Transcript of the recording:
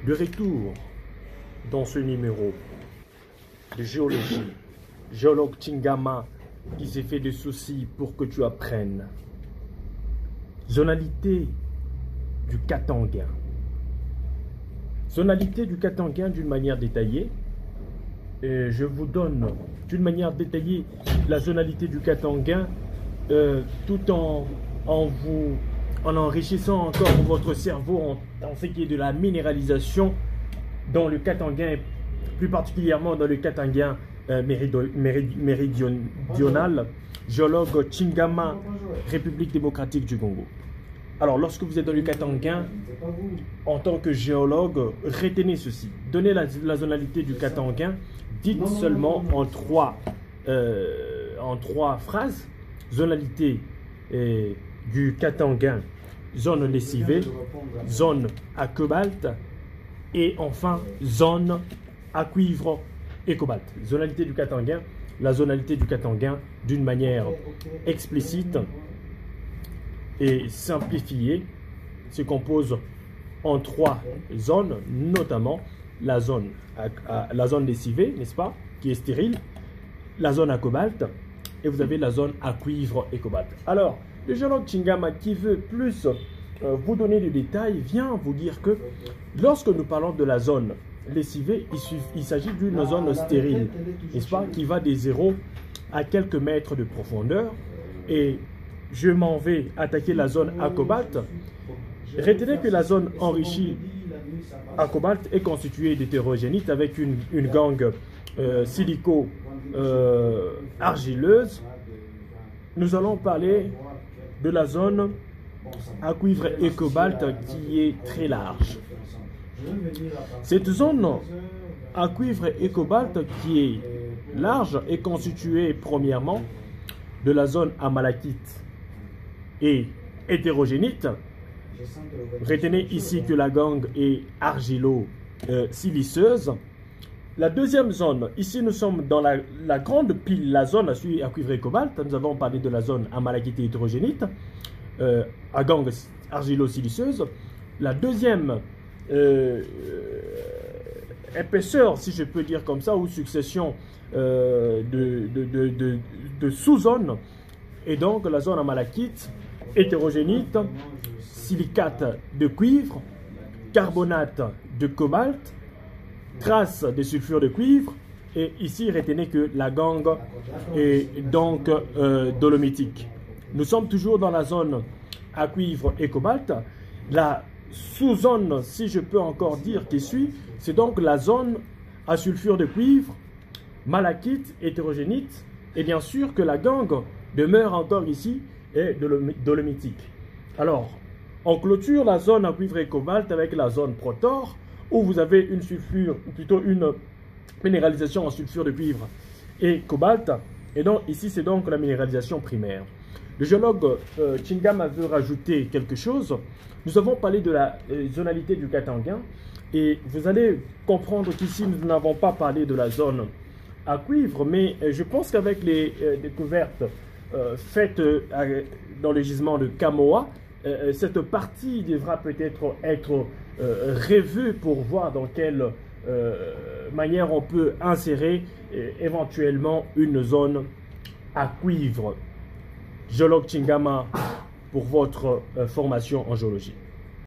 De retour dans ce numéro de géologie, géologue Chingama qui s'est fait des soucis pour que tu apprennes. Zonalité du Katanga. Zonalité du Katanga d'une manière détaillée. Et je vous donne d'une manière détaillée la zonalité du Katanga tout en enrichissant encore votre cerveau en ce qui est de la minéralisation dans le Katanga, plus particulièrement dans le Katanga méridional. Géologue Chingama, République démocratique du Congo. Alors, lorsque vous êtes dans le Katanga, en tant que géologue, retenez ceci. Donnez la zonalité du Katanga, dites seulement en trois phrases. Zonalité du Katanga, zone lessivée, zone à cobalt et enfin zone à cuivre et cobalt. Zonalité du Katanga, la zonalité du Katanga d'une manière explicite et simplifiée se compose en trois zones, notamment la zone lessivée, n'est-ce pas, qui est stérile, la zone à cobalt et vous avez la zone à cuivre et cobalt. Alors, le géologue Chingama qui veut plus vous donner des détails vient vous dire que lorsque nous parlons de la zone lessivée, il s'agit d'une zone stérile, n'est-ce pas, qui va des 0 à quelques mètres de profondeur. Et je m'en vais attaquer la zone à cobalt. Retenez que la zone enrichie à cobalt est constituée d'hétérogénites avec une gangue silico-argileuse. Nous allons parler de la zone à cuivre et cobalt qui est très large. Cette zone à cuivre et cobalt qui est large est constituée premièrement de la zone à malachite et hétérogénite. Retenez ici que la gangue est argilo-siliceuse. La deuxième zone, ici nous sommes dans la grande pile, la zone à cuivre et cobalt. Nous avons parlé de la zone à malachite et hétérogénite, à gangue argilo-siliceuse. La deuxième épaisseur, si je peux dire comme ça, ou succession de sous-zones, et donc la zone à malachite, hétérogénite, silicate de cuivre, carbonate de cobalt, traces de sulfure de cuivre, et ici retenez que la gangue est donc dolomitique. Nous sommes toujours dans la zone à cuivre et cobalt. La sous-zone, si je peux encore dire, qui suit, c'est donc la zone à sulfure de cuivre, malachite, hétérogénite, et bien sûr que la gangue demeure encore ici et dolomitique. Alors, on clôture la zone à cuivre et cobalt avec la zone protor, où vous avez une sulfure, ou plutôt une minéralisation en sulfure de cuivre et cobalt. Et donc ici, c'est donc la minéralisation primaire. Le géologue Chingama veut rajouter quelque chose. Nous avons parlé de la zonalité du Katanga et vous allez comprendre qu'ici, nous n'avons pas parlé de la zone à cuivre, mais je pense qu'avec les découvertes faites dans le gisement de Kamoa, cette partie devra peut-être être revue pour voir dans quelle manière on peut insérer éventuellement une zone à cuivre. Géologue Chingama pour votre formation en géologie.